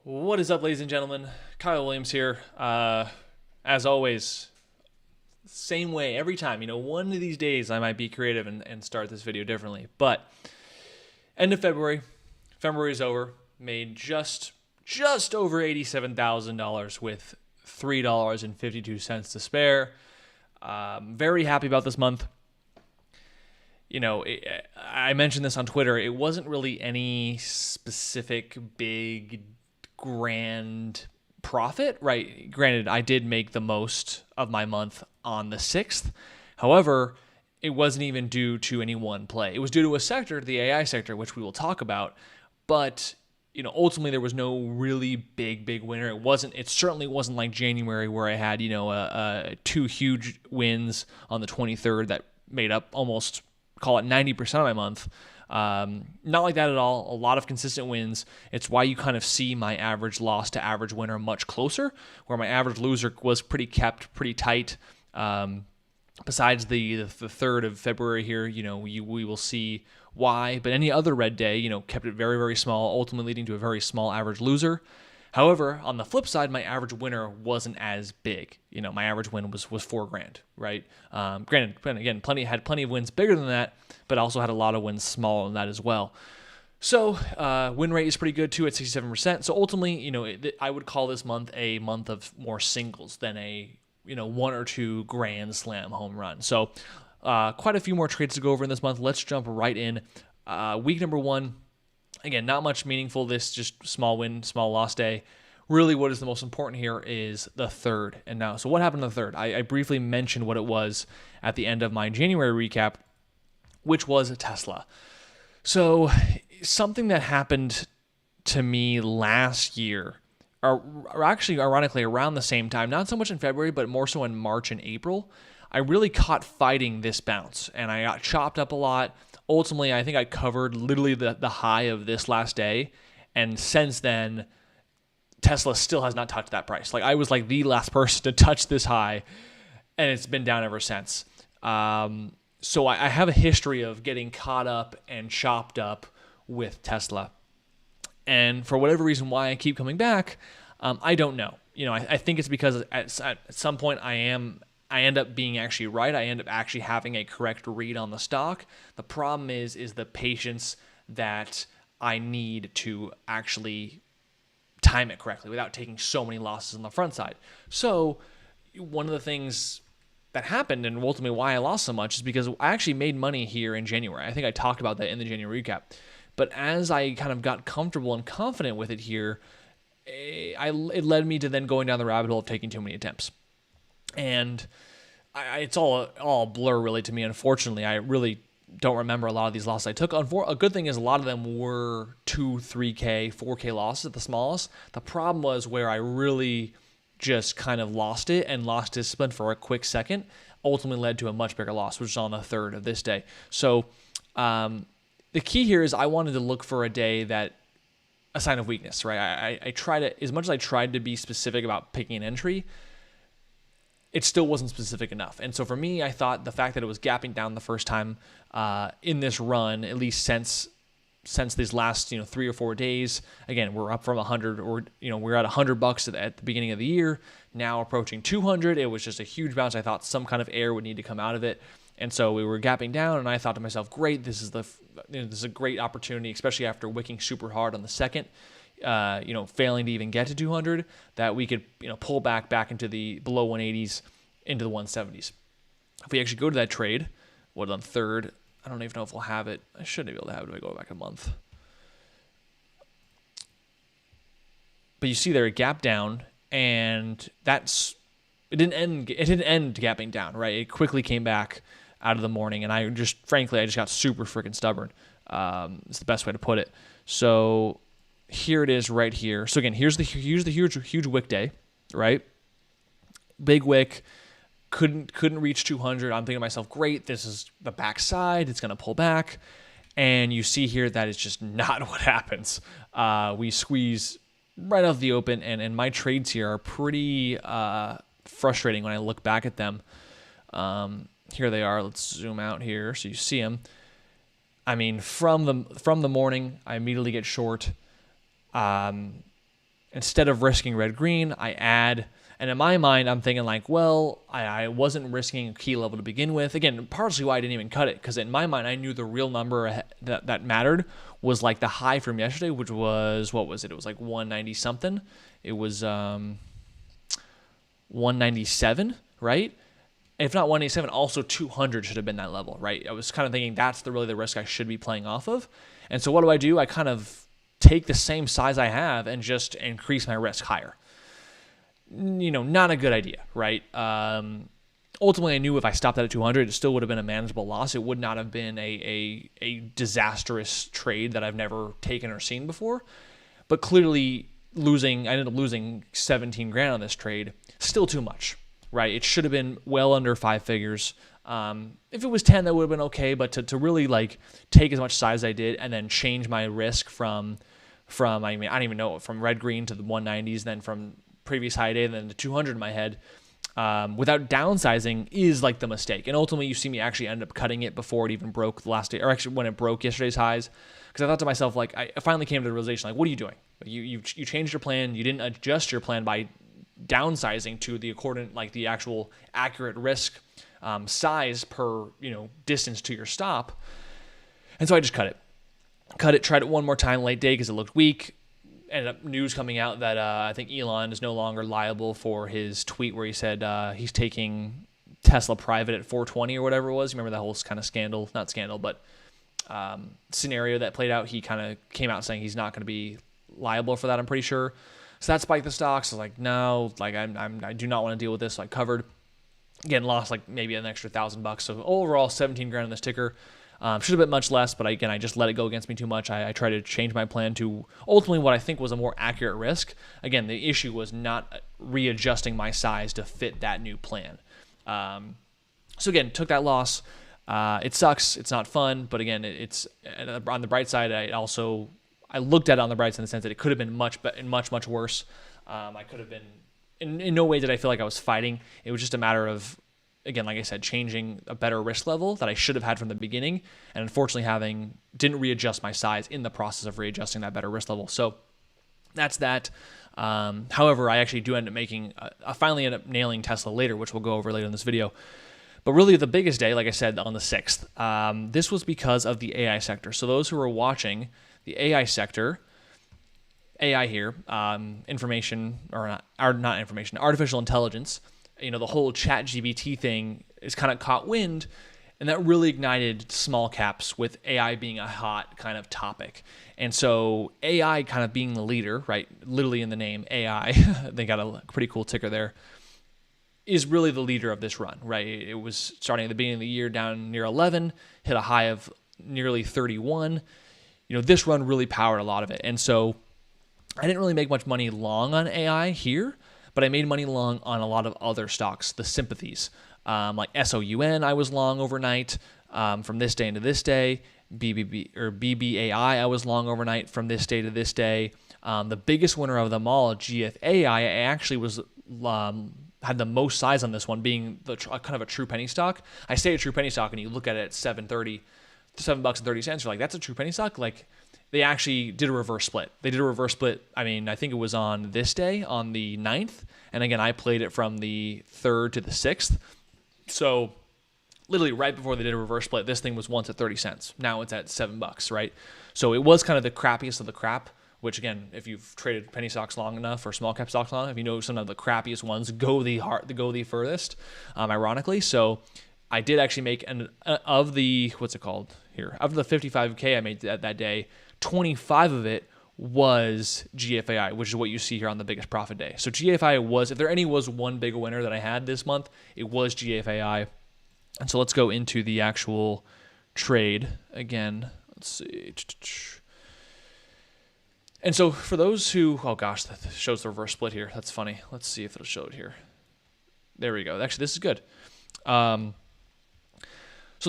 What is up, ladies and gentlemen? Kyle Williams here. As always, same way every time. One of these days I might be creative and start this video differently. But end of February, February is over. Made just over $87,000 with $3.52 to spare. Very happy about this month. I mentioned this on Twitter. It wasn't really any specific big grand profit, right? Granted, I did make the most of my month on the 6th. However, it wasn't even due to any one play. It was due to a sector, the AI sector, which we will talk about. But, ultimately there was no really big winner. It certainly wasn't like January where I had, two huge wins on the 23rd that made up almost, call it 90% of my month. Not like that at all. A lot of consistent wins. It's why you kind of see my average loss to average winner much closer, where my average loser was pretty tight. Besides the 3rd of February here, we will see why. But any other red day, kept it very, very small, ultimately leading to a very small average loser. However, on the flip side, my average winner wasn't as big. My average win was $4,000, right? Granted, again, had plenty of wins bigger than that, but also had a lot of wins smaller than that as well. So win rate is pretty good too at 67%. So ultimately, I would call this month a month of more singles than a one or two grand slam home run. So quite a few more trades to go over in this month. Let's jump right in. Week number 1. Again, not much meaningful. This just small win, small loss day. Really, what is the most important here is the 3rd. And now, so what happened on the 3rd? I briefly mentioned what it was at the end of my January recap, which was a Tesla. So something that happened to me last year, or actually ironically around the same time, not so much in February, but more so in March and April, I really caught fighting this bounce and I got chopped up a lot. Ultimately, I think I covered literally the high of this last day. And since then, Tesla still has not touched that price. Like I was like the last person to touch this high, and it's been down ever since. So I have a history of getting caught up and chopped up with Tesla. And for whatever reason why I keep coming back, I don't know. I think it's because at some point I end up being actually right. I end up actually having a correct read on the stock. The problem is the patience that I need to actually time it correctly without taking so many losses on the front side. So one of the things that happened and ultimately why I lost so much is because I actually made money here in January. I think I talked about that in the January recap. But as I kind of got comfortable and confident with it here, it led me to then going down the rabbit hole of taking too many attempts. And it's all blur really to me. Unfortunately, I really don't remember a lot of these losses I took. A good thing is a lot of them were 2, 3K, 4K losses at the smallest. The problem was where I really just kind of lost it and lost discipline for a quick second, ultimately led to a much bigger loss, which is on the 3rd of this day. So the key here is I wanted to look for a day that a sign of weakness, right? I try to, as much as I tried to be specific about picking an entry, it still wasn't specific enough. And so for me, I thought the fact that it was gapping down the first time in this run, at least since these last 3 or 4 days, again, we're up from 100 or we're at $100 at the beginning of the year, now approaching 200. It was just a huge bounce. I thought some kind of air would need to come out of it. And so we were gapping down, and I thought to myself, great, this is a great opportunity, especially after wicking super hard on the 2nd. Failing to even get to 200, that we could, pull back into the below 180s, into the 170s. If we actually go to that trade, what on 3rd, I don't even know if we'll have it. I shouldn't be able to have it if I go back a month. But you see there, a gap down, and it didn't end gapping down, right? It quickly came back out of the morning, and I just got super freaking stubborn. It's the best way to put it. So here it is right here. So again, here's the huge wick day, right? Big wick, couldn't reach 200. I'm thinking to myself, great, this is the backside. It's going to pull back. And you see here that is just not what happens. We squeeze right off the open, and my trades here are pretty frustrating when I look back at them. Here they are. Let's zoom out here so you see them. I mean, from the morning, I immediately get short. And instead of risking red green, I add. And in my mind, I'm thinking like, well, I wasn't risking a key level to begin with. Again, partially why I didn't even cut it, because in my mind, I knew the real number that mattered was like the high from yesterday, which was, what was it? It was like 190 something. It was 197, right? If not 187, also 200 should have been that level, right? I was kind of thinking that's really the risk I should be playing off of. And so what do? I kind of take the same size I have and just increase my risk higher. Not a good idea, right? Ultimately, I knew if I stopped at 200, it still would have been a manageable loss. It would not have been a disastrous trade that I've never taken or seen before. But clearly, I ended up losing 17 grand on this trade. Still too much, right? It should have been well under 5 figures. If it was 10, that would have been okay. But to really like take as much size as I did and then change my risk from I don't even know, from red green to the 190s, then from previous high day, and then the 200 in my head, without downsizing is like the mistake. And ultimately, you see me actually end up cutting it before it even broke the last day, or actually when it broke yesterday's highs. Because I thought to myself, like, I finally came to the realization, like, what are you doing? You changed your plan. You didn't adjust your plan by downsizing to the the actual accurate risk size per distance to your stop. And so I just cut it. Tried it one more time late day because it looked weak. Ended up news coming out that I think Elon is no longer liable for his tweet where he said he's taking Tesla private at 420 or whatever it was. You remember that whole kind of not scandal, but scenario that played out. He kind of came out saying he's not going to be liable for that, I'm pretty sure. So that spiked the stocks. I was like, no, like I do not want to deal with this. So I covered. Again, lost like maybe an extra $1,000. So overall, 17 grand on this ticker. Should have been much less, but again, I just let it go against me too much. I tried to change my plan to ultimately what I think was a more accurate risk. Again, the issue was not readjusting my size to fit that new plan. So again, took that loss. It sucks. It's not fun, but again, it's on the bright side. I looked at it on the bright side in the sense that it could have been much worse. I could have been in no way did I feel like I was fighting. It was just a matter of, again, like I said, changing a better risk level that I should have had from the beginning, and unfortunately didn't readjust my size in the process of readjusting that better risk level. So that's that. However, I actually do end up I finally end up nailing Tesla later, which we'll go over later in this video. But really the biggest day, like I said, on the 6th, this was because of the AI sector. So those who are watching the AI sector, AI here, artificial intelligence, the whole ChatGPT thing is kind of caught wind, and that really ignited small caps with AI being a hot kind of topic. And so AI kind of being the leader, right? Literally in the name AI, they got a pretty cool ticker there, is really the leader of this run, right? It was starting at the beginning of the year down near 11, hit a high of nearly 31. This run really powered a lot of it. And so I didn't really make much money long on AI here, but I made money long on a lot of other stocks, the sympathies. Like SOUN, I was long overnight from this day into this day. BBAI, I was long overnight from this day to this day. The biggest winner of them all, GFAI, I actually was had the most size on this one, being kind of a true penny stock. I say a true penny stock, and you look at it at $7.30, $7.30. You're like, that's a true penny stock? Like, they actually did a reverse split. They did a reverse split. I mean, I think it was on this day, on the 9th. And again, I played it from the 3rd to the 6th. So literally right before they did a reverse split, this thing was once at 30 cents. Now it's at $7, right? So it was kind of the crappiest of the crap, which again, if you've traded penny stocks long enough or small cap stocks long enough, you know some of the crappiest ones go the furthest, ironically. So I did actually make of the 55K I made that day, 25 of it was GFAI, which is what you see here on the biggest profit day. So GFAI was, if there was one big winner that I had this month, it was GFAI. And so let's go into the actual trade again. Let's see. And so for those who, oh gosh, that shows the reverse split here. That's funny. Let's see if it'll show it here. There we go. Actually, this is good. So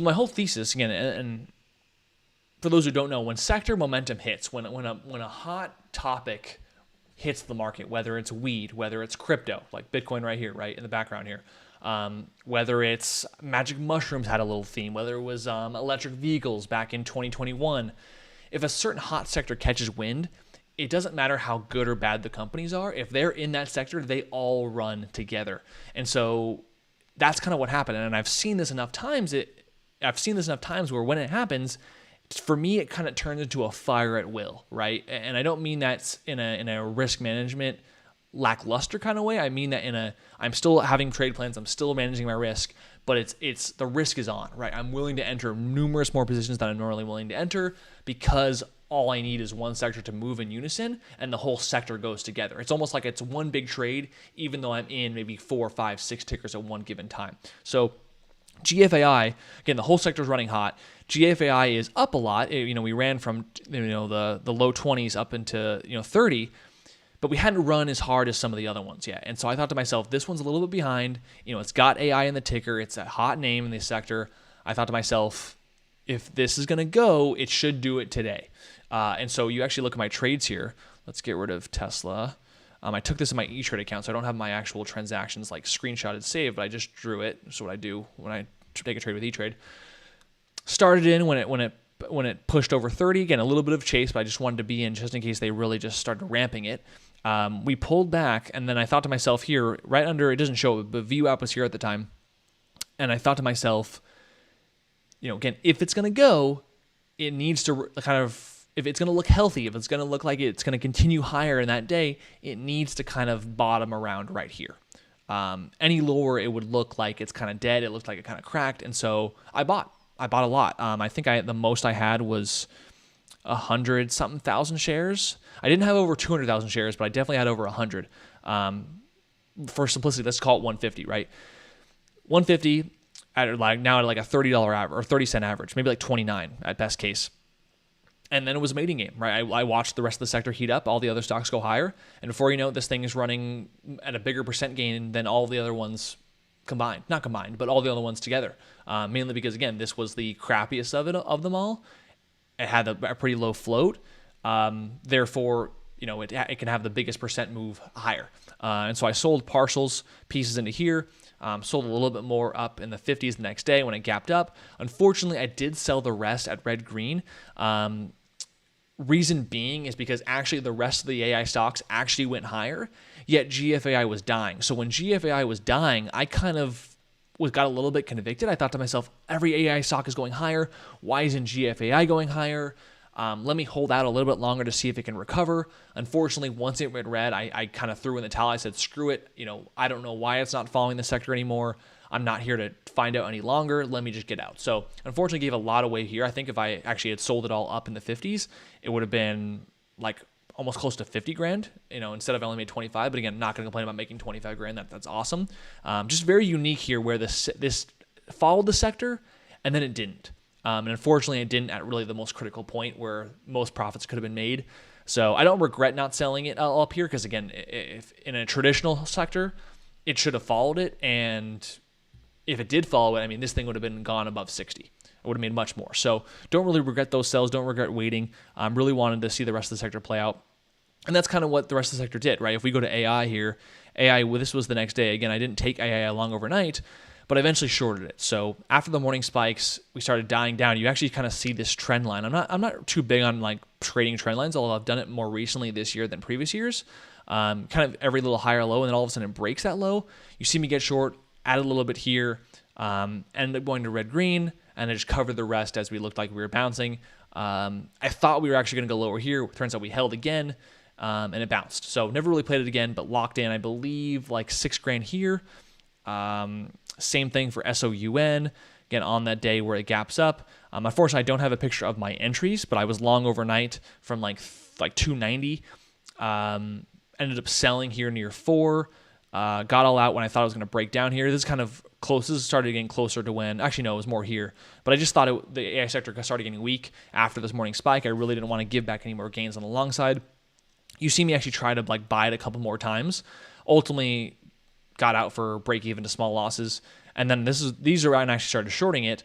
my whole thesis, again, and for those who don't know, when sector momentum hits, when a hot topic hits the market, whether it's weed, whether it's crypto, like Bitcoin right here, right in the background here, whether it's magic mushrooms had a little theme, whether it was electric vehicles back in 2021, if a certain hot sector catches wind, it doesn't matter how good or bad the companies are. If they're in that sector, they all run together. And so that's kind of what happened. And I've seen this enough times. Where when it happens, for me, it kind of turns into a fire at will, right? And I don't mean that's in a risk management lackluster kind of way. I mean that I'm still having trade plans. I'm still managing my risk, but it's the risk is on, right? I'm willing to enter numerous more positions than I'm normally willing to enter because all I need is one sector to move in unison and the whole sector goes together. It's almost like it's one big trade, even though I'm in maybe 4, 5, 6 tickers at one given time. So GFAI, again, the whole sector is running hot. GFAI is up a lot. We ran from the low 20s up into 30, but we hadn't run as hard as some of the other ones yet. And so I thought to myself, this one's a little bit behind. It's got AI in the ticker. It's a hot name in this sector. I thought to myself, if this is going to go, it should do it today. And so you actually look at my trades here. Let's get rid of Tesla. I took this in my E-Trade account, so I don't have my actual transactions like screenshotted saved, but I just drew it. That's what I do when I take a trade with E-Trade. Started in when it pushed over 30. Again, a little bit of chase, but I just wanted to be in just in case they really just started ramping it. We pulled back, and then I thought to myself here, right under, it doesn't show, but VWAP was here at the time. And I thought to myself, again, if it's going to go, it needs to if it's going to look healthy, if it's going to look like it's going to continue higher in that day, it needs to kind of bottom around right here. Any lower, it would look like it's kind of dead. It looked like it kind of cracked. And so I bought a lot. I think the most I had was 100-something thousand shares. I didn't have over 200,000 shares, but I definitely had over 100. For simplicity, let's call it 150, right? 150 at now at like a $30 average or 30-cent average, maybe like 29 at best case. And then it was a mating game, right? I watched the rest of the sector heat up, all the other stocks go higher. And before you know it, this thing is running at a bigger percent gain than all the other ones combined. Not combined, but all the other ones together. Mainly because, again, this was the crappiest of them all. It had a pretty low float. Therefore, it can have the biggest percent move higher. And so I sold partials, pieces into here. Sold a little bit more up in the 50s the next day when it gapped up. Unfortunately, I did sell the rest at red green. Reason being is because actually the rest of the AI stocks actually went higher, yet GFAI was dying. So when GFAI was dying, I kind of got a little bit convicted. I thought to myself, every AI stock is going higher. Why isn't GFAI going higher? Let me hold out a little bit longer to see if it can recover. Unfortunately, once it went red, I kind of threw in the towel. I said, screw it. I don't know why it's not following the sector anymore. I'm not here to find out any longer. Let me just get out. So unfortunately, gave a lot away here. I think if I actually had sold it all up in the 50s, it would have been like almost close to 50 grand, instead of I only made 25. But again, not going to complain about making 25 grand. That's awesome. Just very unique here where this followed the sector and then it didn't. And unfortunately, it didn't at really the most critical point where most profits could have been made. So I don't regret not selling it all up here because, again, if in a traditional sector, it should have followed it. And if it did follow it, this thing would have been gone above 60. It would have made much more. So don't really regret those sells. Don't regret waiting. Really wanted to see the rest of the sector play out. And that's kind of what the rest of the sector did, right? If we go to AI here, this was the next day. Again, I didn't take AI along overnight, but I eventually shorted it. So after the morning spikes, we started dying down. You actually kind of see this trend line. I'm not too big on like trading trend lines, although I've done it more recently this year than previous years. Kind of every little higher low, and then all of a sudden it breaks that low. You see me get short, add a little bit here, ended up going to red green, and I just covered the rest as we looked like we were bouncing. I thought we were actually going to go lower here. Turns out we held again, and it bounced. So never really played it again, but locked in, I believe, like 6 grand here. Same thing for SOUN, again, on that day where it gaps up. Unfortunately, I don't have a picture of my entries, but I was long overnight from like 290. Ended up selling here near 4. Got all out when I thought it was going to break down here. This is kind of close. This started getting closer to when, actually no, it was more here. But I just thought the AI sector started getting weak after this morning spike. I really didn't want to give back any more gains on the long side. You see me actually try to like buy it a couple more times. Ultimately, got out for break even to small losses. And then these are when I actually started shorting it,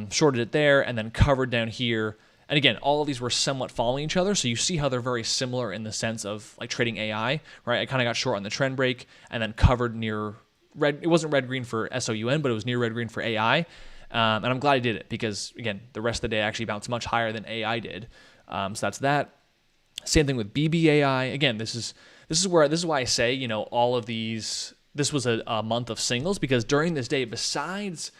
shorted it there, and then covered down here. And again, all of these were somewhat following each other. So you see how they're very similar in the sense of like trading AI, right? I kind of got short on the trend break and then covered near red. It wasn't red green for SOUN, but it was near red green for AI. And I'm glad I did it because, again, the rest of the day actually bounced much higher than AI did. So that's that. Same thing with BBAI. Again, this is why I say, all of these. This was a month of singles, because during this day, besides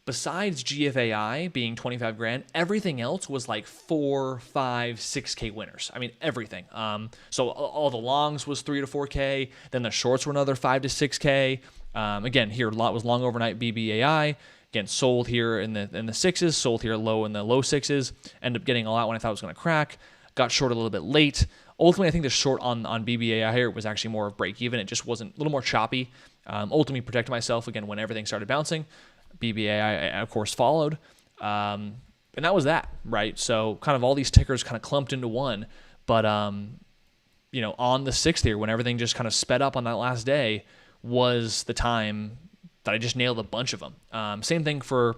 GFAI being 25 grand, everything else was like 4, 5, 6K winners. I mean, everything. So all the longs was 3 to 4K. Then the shorts were another 5 to 6K. Again, here a lot was long overnight BBAI. Again, sold here in the sixes, sold here low in the low sixes. Ended up getting all out when I thought it was going to crack. Got short a little bit late. Ultimately, I think the short on BBAI here was actually more of break even. It just wasn't a little more choppy. Ultimately, protected myself again when everything started bouncing. BBAI, of course, followed. And that was that, right? So kind of all these tickers kind of clumped into one. But, on the 6th here, when everything just kind of sped up on that last day, was the time that I just nailed a bunch of them. Same thing for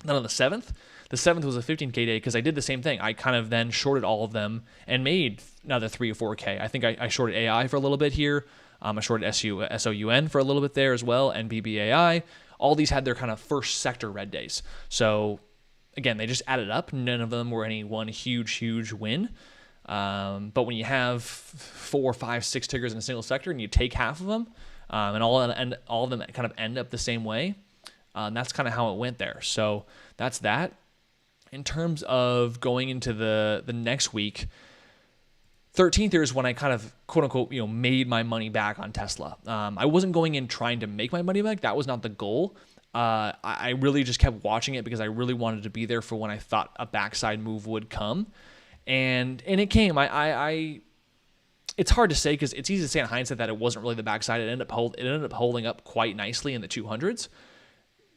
then on the 7th. The 7th was a 15K day because I did the same thing. I kind of then shorted all of them and made another 3 or 4K. I think I shorted AI for a little bit here. I shorted SOUN for a little bit there as well, and BBAI. All these had their kind of first sector red days. So again, they just added up. None of them were any one huge win. But when you have 4, 5, 6 tickers in a single sector and you take half of them, and all of them kind of end up the same way, that's kind of how it went there. So that's that. In terms of going into the next week, 13th here is when I kind of quote unquote made my money back on Tesla. I wasn't going in trying to make my money back. That was not the goal. I really just kept watching it because I really wanted to be there for when I thought a backside move would come, and it came. It's hard to say because it's easy to say in hindsight that it wasn't really the backside. It ended up holding up quite nicely in the 200s.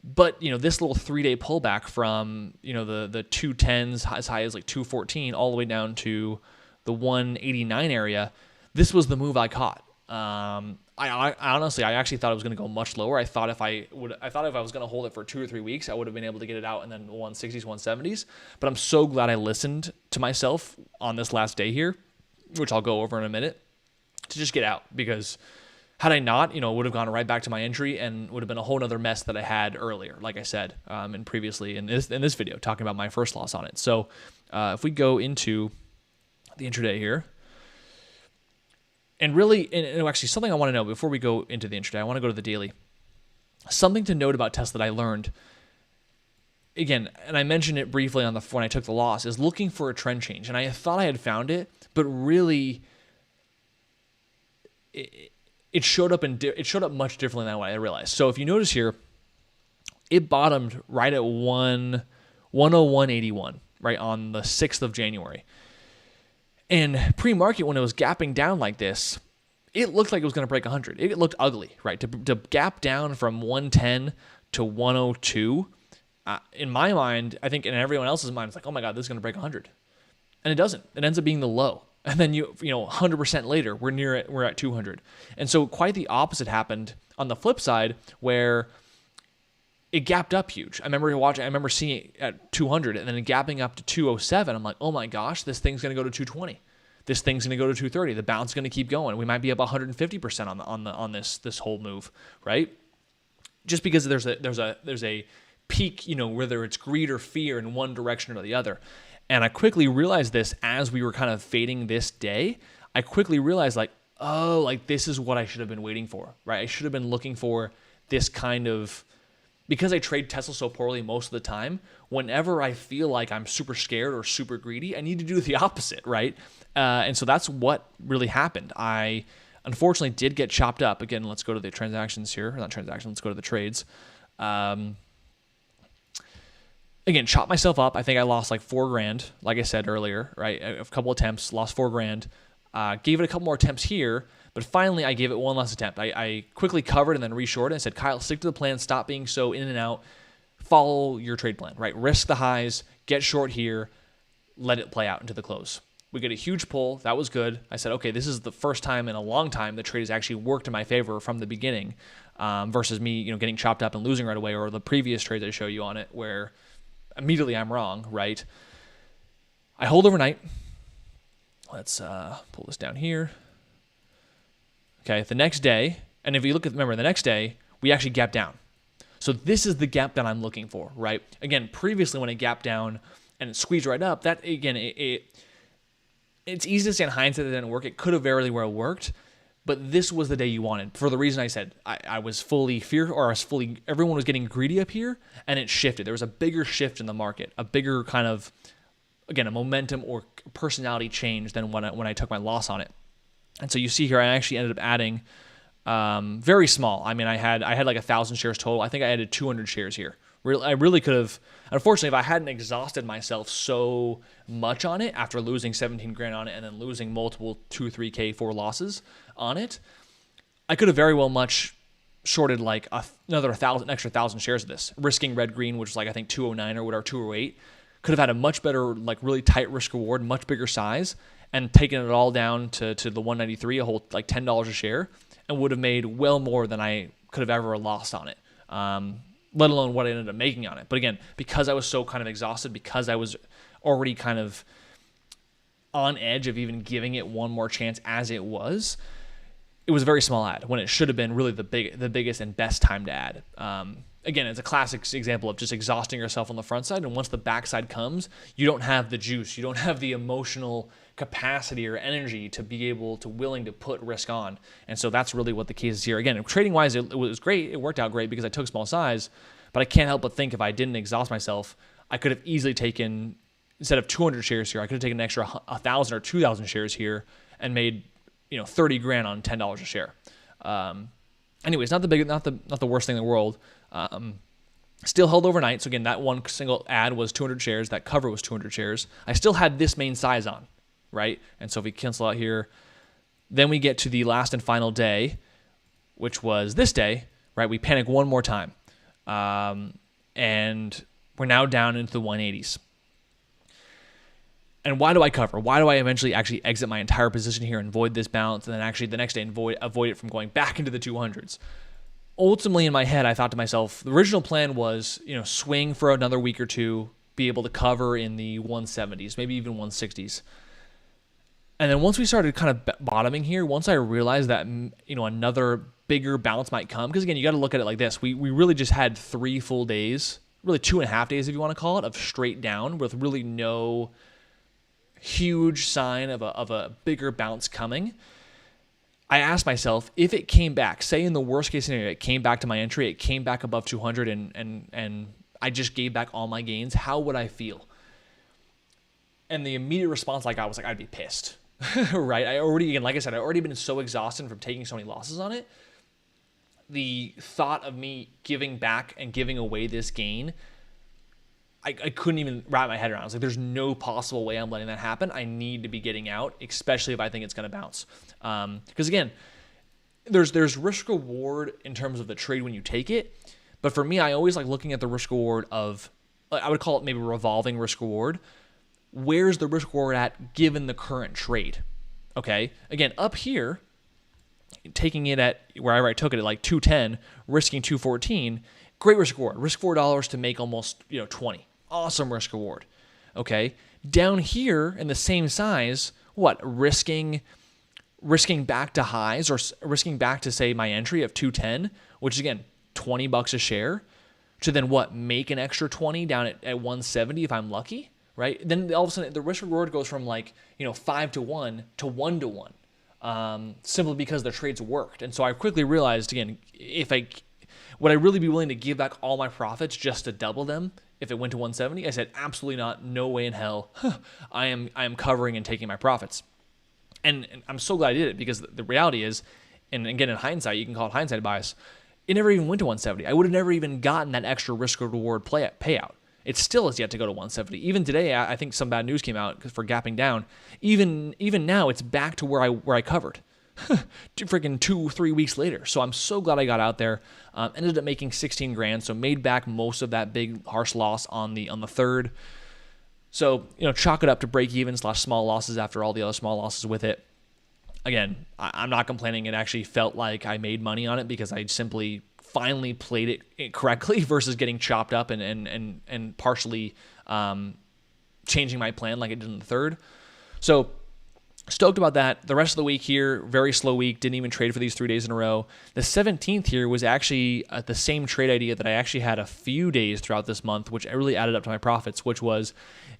But, this little 3-day pullback from, the 210s as high as like 214 all the way down to the 189 area, this was the move I caught. I honestly, I actually thought it was going to go much lower. I thought if I was going to hold it for 2 or 3 weeks, I would have been able to get it out in the 160s, 170s. But I'm so glad I listened to myself on this last day here, which I'll go over in a minute, to just get out, because had I not, it would have gone right back to my entry and would have been a whole other mess that I had earlier, like I said, and previously in this video, talking about my first loss on it. So if we go into the intraday here, and really, and actually something I want to know before we go into the intraday, I want to go to the daily. Something to note about Tesla that I learned, again, and I mentioned it briefly when I took the loss, is looking for a trend change. And I thought I had found it, but really, it showed up much differently than what I realized. So if you notice here, it bottomed right at 101.81, right on the 6th of January. And pre-market, when it was gapping down like this, it looked like it was going to break 100. It looked ugly, right? To gap down from 110 to 102, in my mind, I think in everyone else's mind, it's like, oh my God, this is going to break 100. And it doesn't. It ends up being the low. And then 100% later, we're at 200. And so quite the opposite happened on the flip side, where it gapped up huge. I remember seeing it at 200 and then gapping up to 207. I'm like, oh my gosh, this thing's going to go to 220. This thing's going to go to 230. The bounce is going to keep going. We might be up 150% on this whole move, right? Just because there's a peak, whether it's greed or fear in one direction or the other. And I quickly realized this as we were kind of fading this day. I quickly realized this is what I should have been waiting for, right? I should have been looking for this kind of, because I trade Tesla so poorly most of the time, whenever I feel like I'm super scared or super greedy, I need to do the opposite, right? And so that's what really happened. I unfortunately did get chopped up. Again, let's go to the transactions here. Not transactions, let's go to the trades. Again, chopped myself up. I think I lost like $4,000, like I said earlier, right? A couple attempts, lost $4,000. Gave it a couple more attempts here, but finally I gave it one last attempt. I quickly covered and then reshorted and said, Kyle, stick to the plan. Stop being so in and out. Follow your trade plan, right? Risk the highs, get short here, let it play out into the close. We get a huge pull. That was good. I said, okay, this is the first time in a long time the trade has actually worked in my favor from the beginning, versus me, getting chopped up and losing right away, or the previous trades I show you on it where immediately I'm wrong, right? I hold overnight. Let's pull this down here. Okay, the next day, and if you remember, the next day, we actually gapped down. So this is the gap that I'm looking for, right? Again, previously when it gapped down and it squeezed right up, that, again, It's easy to say in hindsight that it didn't work. It could have very well worked, but this was the day you wanted. For the reason I said, I was fully everyone was getting greedy up here, and it shifted. There was a bigger shift in the market, a bigger kind of, again, a momentum or personality change than when I took my loss on it. And so you see here, I actually ended up adding very small. I mean, I had like 1,000 shares total. I think I added 200 shares here. I really could have. Unfortunately, if I hadn't exhausted myself so much on it after losing 17 grand on it and then losing multiple 2, 3K, 4 losses on it, I could have very well much shorted like another extra 1,000 shares of this, risking red green, which was like I think 209 or whatever, 208. Could have had a much better, like really tight risk reward, much bigger size, and taken it all down to the 193, a whole like $10 a share, and would have made well more than I could have ever lost on it. Let alone what I ended up making on it. But again, because I was so kind of exhausted, because I was already kind of on edge of even giving it one more chance as it was a very small ad when it should have been really the biggest and best time to add. Again, it's a classic example of just exhausting yourself on the front side, and once the backside comes, you don't have the juice, you don't have the emotional capacity or energy to be willing to put risk on. And so that's really what the case is here. Again, trading wise, it was great. It worked out great because I took small size, but I can't help but think if I didn't exhaust myself, I could have easily taken, instead of 200 shares here, I could have taken an extra 1,000 or 2,000 shares here and made 30 grand on $10 a share. Anyways, not the worst thing in the world. Still held overnight. So again, that one single ad was 200 shares. That cover was 200 shares. I still had this main size on, right? And so if we cancel out here, then we get to the last and final day, which was this day, right? We panic one more time. And we're now down into the 180s. And why do I cover? Why do I eventually actually exit my entire position here and void this bounce, and then actually the next day avoid it from going back into the 200s? Ultimately, in my head, I thought to myself, the original plan was, swing for another week or two, be able to cover in the 170s, maybe even 160s. And then once we started kind of bottoming here, once I realized that, another bigger bounce might come, because again, you got to look at it like this. We really just had 3 full days, really 2.5 days if you want to call it, of straight down with really no huge sign of a bigger bounce coming. I asked myself, if it came back, say in the worst case scenario, it came back to my entry, it came back above 200 and I just gave back all my gains, how would I feel? And the immediate response I got was like, I'd be pissed, right? I'd already been so exhausted from taking so many losses on it. The thought of me giving back and giving away this gain, I couldn't even wrap my head around. I was like, there's no possible way I'm letting that happen. I need to be getting out, especially if I think it's going to bounce. Because again, there's risk reward in terms of the trade when you take it. But for me, I always like looking at the risk reward of, I would call it maybe revolving risk reward. Where's the risk reward at given the current trade? Okay. Again, up here, taking it at wherever I took it at like 210, risking 214, great risk reward. Risk $4 to make almost 20. Awesome risk reward. Okay. Down here in the same size, what? Risking back to highs or risking back to say my entry of 210, which is again $20 a share, to then what? Make an extra 20 down at 170 if I'm lucky, right? Then all of a sudden the risk reward goes from 5 to 1 to 1 to 1, simply because the trades worked. And so I quickly realized again, would I really be willing to give back all my profits just to double them if it went to 170? I said, absolutely not. No way in hell. I am covering and taking my profits. And I'm so glad I did it, because the reality is, and again, in hindsight, you can call it hindsight bias, it never even went to 170. I would have never even gotten that extra risk reward payout. It still has yet to go to 170. Even today, I think some bad news came out for gapping down. Even now, it's back to where I covered. Freaking 2-3 weeks later. So I'm so glad I got out there. Ended up making 16 grand, so made back most of that big harsh loss on the third. So chalk it up to break even / small losses after all the other small losses with it. Again, I'm not complaining. It actually felt like I made money on it because I simply finally played it correctly versus getting chopped up and partially changing my plan like it did in the third. So stoked about that. The rest of the week here, very slow week. Didn't even trade for these 3 days in a row. The 17th here was actually the same trade idea that I actually had a few days throughout this month, which really added up to my profits, which was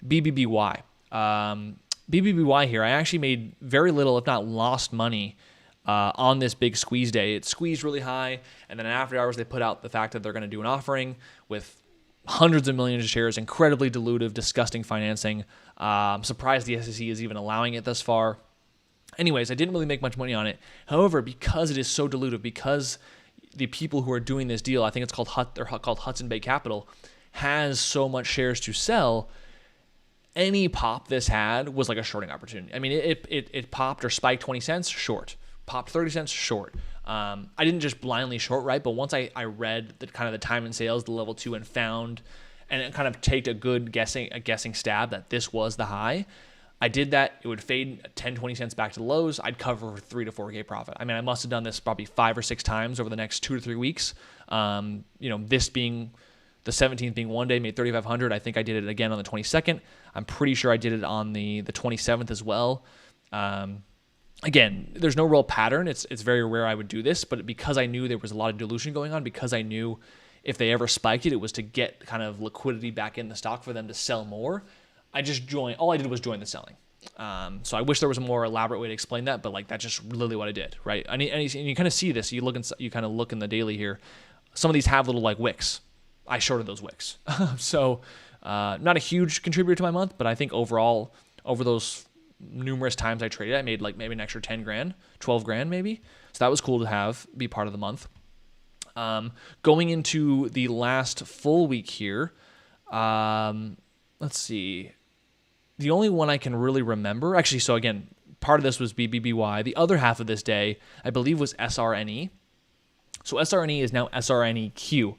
BBBY. BBBY here, I actually made very little, if not lost money on this big squeeze day. It squeezed really high, and then after hours, they put out the fact that they're going to do an offering with hundreds of millions of shares, incredibly dilutive, disgusting financing. I'm surprised the SEC is even allowing it thus far. Anyways, I didn't really make much money on it. However, because it is so dilutive, because the people who are doing this deal, I think it's called they're called Hudson Bay Capital, has so much shares to sell, any pop this had was like a shorting opportunity. I mean, it popped or spiked 20 cents, short. Popped 30 cents, short. I didn't just blindly short, right? But once I read the kind of the time and sales, the level 2, and found, and it kind of take a good guessing stab that this was the high, I did that. It would fade 10, 20 cents back to the lows. I'd cover 3 to 4K profit. I mean, I must have done this probably 5 or 6 times over the next 2 to 3 weeks. This being the 17th being one day, made 3,500. I think I did it again on the 22nd. I'm pretty sure I did it on the 27th as well. Again, there's no real pattern. It's very rare I would do this, but because I knew there was a lot of dilution going on, because I knew if they ever spiked it, it was to get kind of liquidity back in the stock for them to sell more. I just joined. All I did was join the selling. So I wish there was a more elaborate way to explain that, but like that's just literally what I did, right? And you kind of see this. You kind of look in the daily here. Some of these have little like wicks. I shorted those wicks. So not a huge contributor to my month, but I think overall, over those numerous times I traded, I made like maybe an extra 10 grand, 12 grand maybe. So that was cool to be part of the month. Going into the last full week here, let's see. The only one I can really remember, actually, so again, part of this was BBBY. The other half of this day, I believe, was SRNE. So SRNE is now SRNEQ.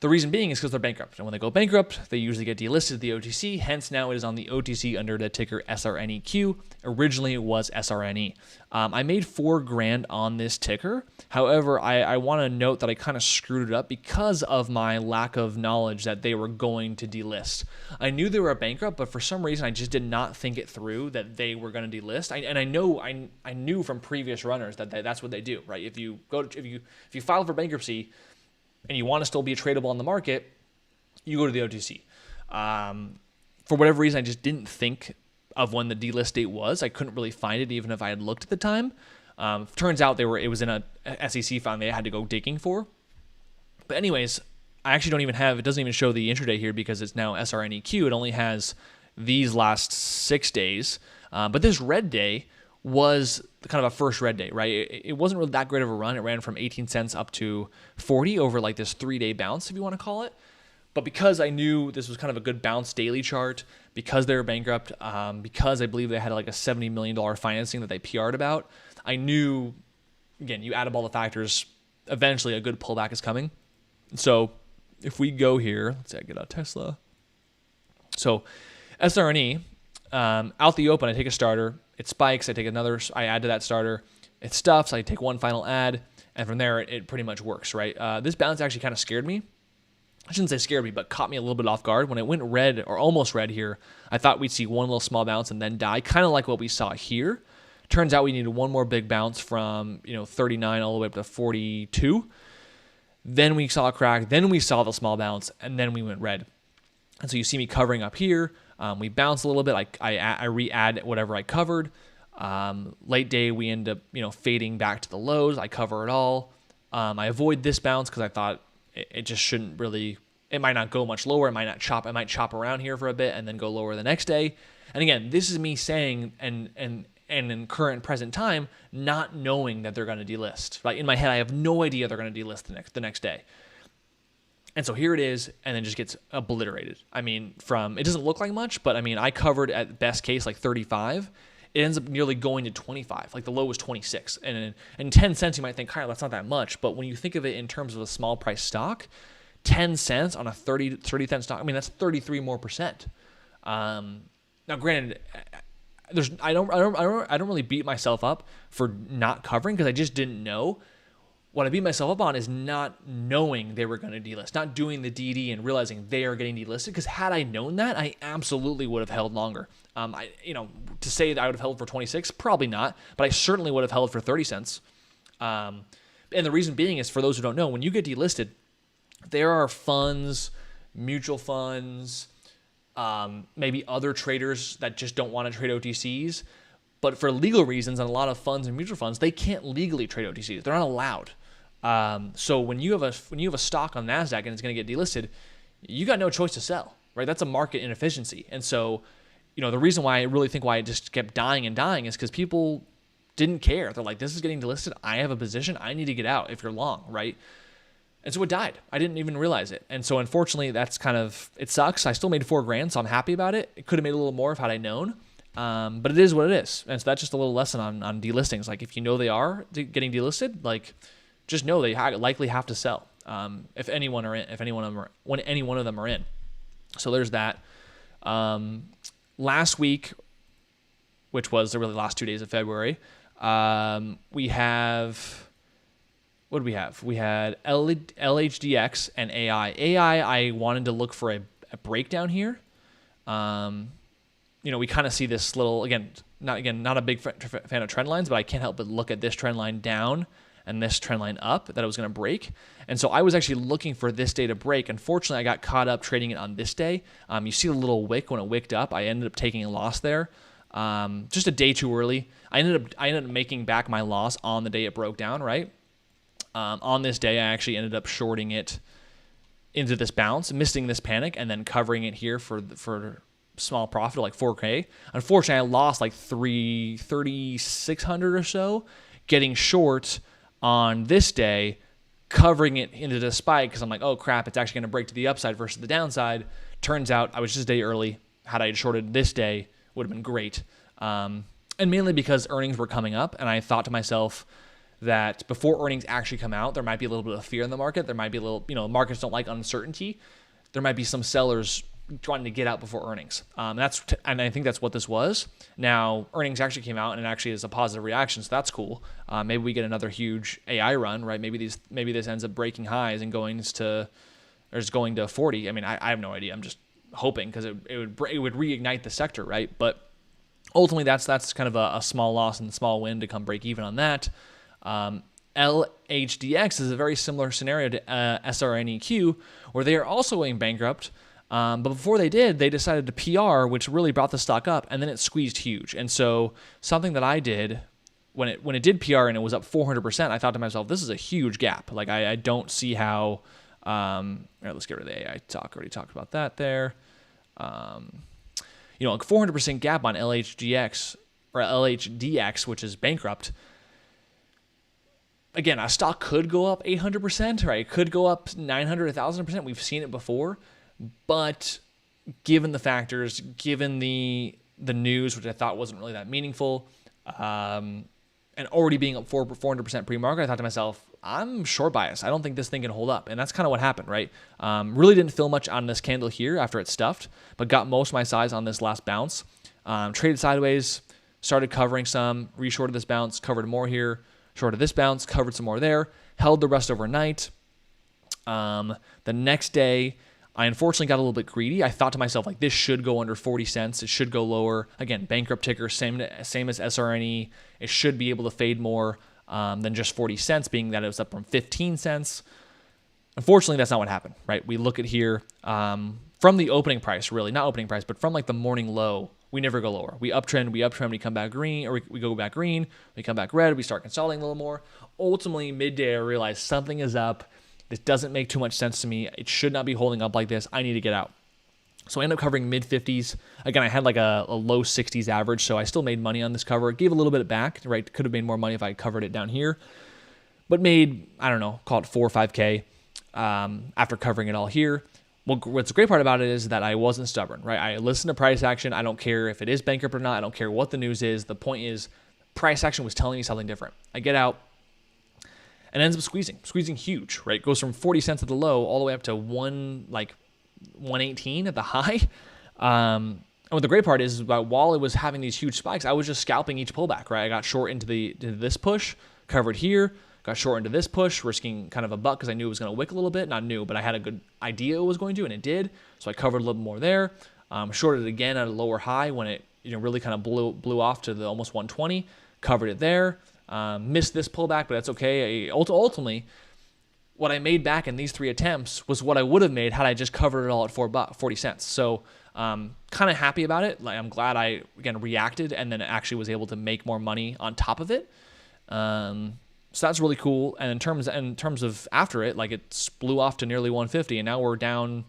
The reason being is because they're bankrupt. And when they go bankrupt, they usually get delisted at the OTC. Hence, now it is on the OTC under the ticker SRNEQ. Originally, it was SRNE. I made 4 grand on this ticker. However, I want to note that I kind of screwed it up because of my lack of knowledge that they were going to delist. I knew they were bankrupt, but for some reason, I just did not think it through that they were going to delist. I knew from previous runners that that's what they do, right? If you file for bankruptcy and you want to still be tradable on the market, you go to the OTC. For whatever reason, I just didn't think of when the delist date was. I couldn't really find it, even if I had looked at the time. Turns out it was in a SEC file they had to go digging for. But anyways, I actually don't even have, it doesn't even show the intraday here because it's now SRNEQ. It only has these last 6 days. But this red day was kind of a first red day, right? It wasn't really that great of a run. It ran from 18 cents up to 40 over like this 3-day bounce, if you want to call it. But because I knew this was kind of a good bounce daily chart, because they were bankrupt, because I believe they had like a $70 million financing that they PR'd about, I knew, again, you add up all the factors, eventually a good pullback is coming. So if we go here, let's say I get out Tesla. So SRNE, out the open, I take a starter. It spikes. I add to that starter. It stuffs. I take one final add. And from there, it pretty much works, right? This bounce actually kind of scared me. I shouldn't say scared me, but caught me a little bit off guard. When it went red or almost red here, I thought we'd see one little small bounce and then die, kind of like what we saw here. Turns out we needed one more big bounce from 39 all the way up to 42. Then we saw a crack. Then we saw the small bounce, and then we went red. And so you see me covering up here. We bounce a little bit. I re-add whatever I covered. Late day, we end up fading back to the lows. I cover it all. I avoid this bounce because I thought it just shouldn't really. It might not go much lower. It might chop around here for a bit and then go lower the next day. And again, this is me saying and in current present time, not knowing that they're going to delist. Like in my head, I have no idea they're going to delist the next day. And so here it is, and then just gets obliterated. I mean, it doesn't look like much, but I mean, I covered at best case like 35. It ends up nearly going to 25. Like the low was 26. And in 10 cents, you might think, Kyle, that's not that much. But when you think of it in terms of a small price stock, 10 cents on a 30-cent stock, I mean, that's 33 more percent. Now, granted, I don't really beat myself up for not covering because I just didn't know. What I beat myself up on is not knowing they were going to delist, not doing the DD and realizing they are getting delisted. Because had I known that, I absolutely would have held longer. To say that I would have held for 26, probably not, but I certainly would have held for 30 cents. And the reason being is, for those who don't know, when you get delisted, there are funds, mutual funds, maybe other traders that just don't want to trade OTCs. But for legal reasons, and a lot of funds and mutual funds, they can't legally trade OTCs. They're not allowed. So when you have a stock on Nasdaq and it's going to get delisted, you got no choice to sell, right? That's a market inefficiency. And so, the reason why I really think why it just kept dying and dying is because people didn't care. They're like, this is getting delisted. I have a position. I need to get out if you're long, right? And so it died. I didn't even realize it. And so unfortunately, that's it sucks. I still made $4,000, so I'm happy about it. It could have made a little more if had I known. But it is what it is. And so that's just a little lesson on delistings. Like if you know they are getting delisted, like just know they likely have to sell. If any one of them are in. So there's that. Last week, which was the really last 2 days of February, we have, what did we have? We had LHDX and AI. AI, I wanted to look for a breakdown here. We kind of see this little, not a big fan of trend lines, but I can't help but look at this trend line down and this trend line up that it was going to break. And so I was actually looking for this day to break. Unfortunately, I got caught up trading it on this day. You see the little wick when it wicked up. I ended up taking a loss there. Just a day too early. I ended up making back my loss on the day it broke down, right? On this day, I actually ended up shorting it into this bounce, missing this panic, and then covering it here for small profit, like 4K. Unfortunately, I lost like 3,600 or so, getting short on this day, covering it into the spike because I'm like, oh crap, it's actually going to break to the upside versus the downside. Turns out I was just a day early. Had I shorted this day, would have been great. And mainly because earnings were coming up, and I thought to myself that before earnings actually come out, there might be a little bit of fear in the market. There might be a little, markets don't like uncertainty. There might be some sellers trying to get out before earnings. And I think that's what this was. Now, earnings actually came out and it actually is a positive reaction, so that's cool. Maybe we get another huge AI run, right? Maybe this ends up breaking highs and going to 40. I mean, I have no idea. I'm just hoping because it would reignite the sector, right? But ultimately, that's kind of a small loss and a small win to come break even on that. LHDX is a very similar scenario to SRNEQ, where they are also going bankrupt. But before they did, they decided to PR, which really brought the stock up, and then it squeezed huge. And so something that I did when it did PR and it was up 400%, I thought to myself, this is a huge gap. Like I don't see how. All right, let's get rid of the AI talk. Already talked about that there. A 400% gap on LHDX or LHDX, which is bankrupt. Again, a stock could go up 800%, right? It could go up 900, 1,000%. We've seen it before. But given the factors, given the news, which I thought wasn't really that meaningful, and already being up 400% pre-market, I thought to myself, I'm short biased. I don't think this thing can hold up. And that's kind of what happened, right? Really didn't feel much on this candle here after it stuffed, but got most of my size on this last bounce. Traded sideways, started covering some, reshorted this bounce, covered more here, shorted this bounce, covered some more there, held the rest overnight. The next day, I unfortunately got a little bit greedy. I thought to myself, like, this should go under 40 cents. It should go lower. Again, bankrupt ticker, same as SRNE. It should be able to fade more than just 40 cents, being that it was up from 15 cents. Unfortunately, that's not what happened, right? We look at here from the opening price, really, not opening price, but from like the morning low, we never go lower. We uptrend, we come back green, or we go back green, we come back red, we start consolidating a little more. Ultimately, midday, I realized something is up. This doesn't make too much sense to me. It should not be holding up like this. I need to get out. So I ended up covering mid-50s. Again, I had like a low 60s average, so I still made money on this cover. It gave a little bit back, right? Could have made more money if I covered it down here. But made, I don't know, call it 4 or 5K after covering it all here. Well, what's the great part about it is that I wasn't stubborn, right? I listened to price action. I don't care if it is bankrupt or not. I don't care what the news is. The point is price action was telling me something different. I get out. And ends up squeezing huge, right? It goes from 40 cents at the low all the way up to 118 at the high. And what the great part is that while it was having these huge spikes, I was just scalping each pullback, right? I got short into this push, covered here, got short into this push, risking kind of a buck because I knew it was going to wick a little bit. Not new, but I had a good idea it was going to, and it did. So I covered a little more there. Shorted it again at a lower high when it really kind of blew off to the almost 120. Covered it there. Missed this pullback, but that's okay. Ultimately, what I made back in these 3 attempts was what I would have made had I just covered it all at 40 cents. So Kind of happy about it. Like, I'm glad I, again, reacted and then actually was able to make more money on top of it. So that's really cool. And in terms of after it, like, it blew off to nearly 150, and now we're down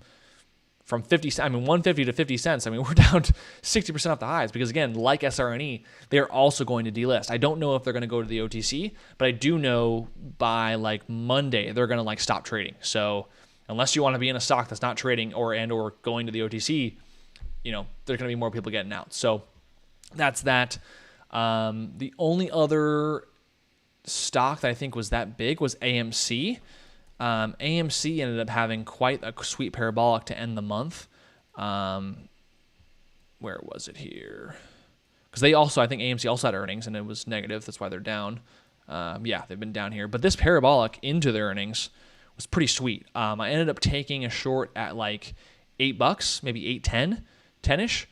from 150 to 50 cents. I mean, we're down 60% off the highs because, again, like SRNE, they're also going to delist. I don't know if they're going to go to the OTC, but I do know by like Monday they're going to like stop trading. So unless you want to be in a stock that's not trading or going to the OTC, there's going to be more people getting out. So that's that. The only other stock that I think was that big was AMC. AMC ended up having quite a sweet parabolic to end the month. Where was it here? Because I think AMC also had earnings and it was negative. That's why they're down. They've been down here. But this parabolic into their earnings was pretty sweet. I ended up taking a short at like $8, maybe $8.10, 10-ish.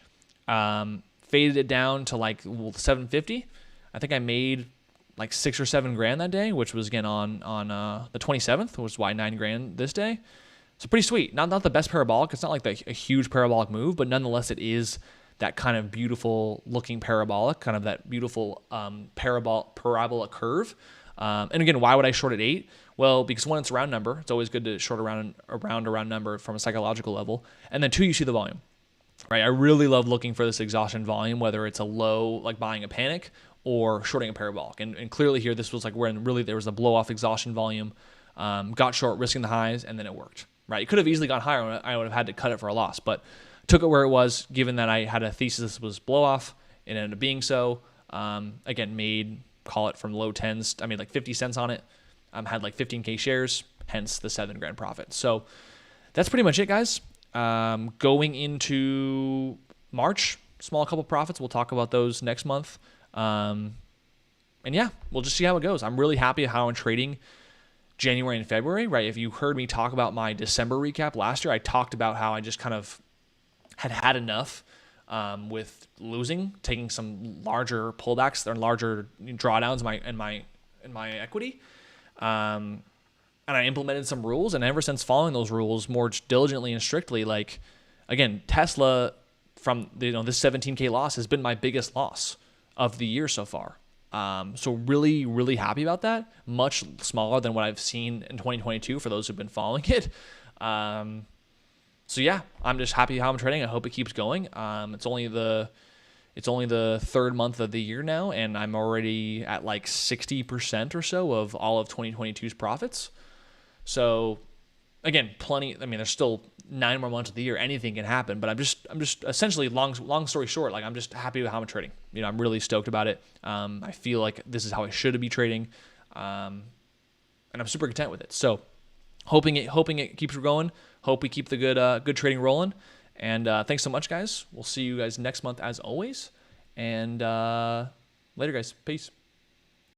Faded it down to like $7.50. I think I made like $6 or $7 grand that day, which was again on the 27th, which is why $9 grand this day. So pretty sweet. Not the best parabolic. It's not like a huge parabolic move, but nonetheless, it is that kind of beautiful looking parabolic, kind of that beautiful parabola curve. And again, why would I short at 8? Well, because one, it's a round number. It's always good to short a round number from a psychological level. And then 2, you see the volume. Right? I really love looking for this exhaustion volume, whether it's a low, like buying a panic, or shorting a parabolic. And clearly here, this was like when really there was a blow-off exhaustion volume, got short, risking the highs, and then it worked. Right? It could have easily gone higher. I would have had to cut it for a loss, but took it where it was, given that I had a thesis this was blow-off. It ended up being so. Again, made, call it from low 10s. I made like 50 cents on it. Had like 15K shares, hence the $7 grand profit. So that's pretty much it, guys. Going into March, small couple profits. We'll talk about those next month. And yeah, we'll just see how it goes. I'm really happy how I'm trading January and February, right? If you heard me talk about my December recap last year, I talked about how I just kind of had enough with losing, taking some larger pullbacks or larger drawdowns in my equity. And I implemented some rules, and ever since following those rules more diligently and strictly, like, again, Tesla from this 17K loss has been my biggest loss of the year so far. So really, really happy about that. Much smaller than what I've seen in 2022 for those who've been following it. So yeah, I'm just happy how I'm trading. I hope it keeps going. It's only the third month of the year now, and I'm already at like 60% or so of all of 2022's profits. So again, plenty. I mean, there's still 9 more months of the year. Anything can happen, but I'm just essentially long story short, like, I'm just happy with how I'm trading. I'm really stoked about it. I feel like this is how I should be trading, and I'm super content with it. So hoping it keeps going. Hope we keep the good trading rolling. And thanks so much, guys. We'll see you guys next month as always. And later, guys. Peace.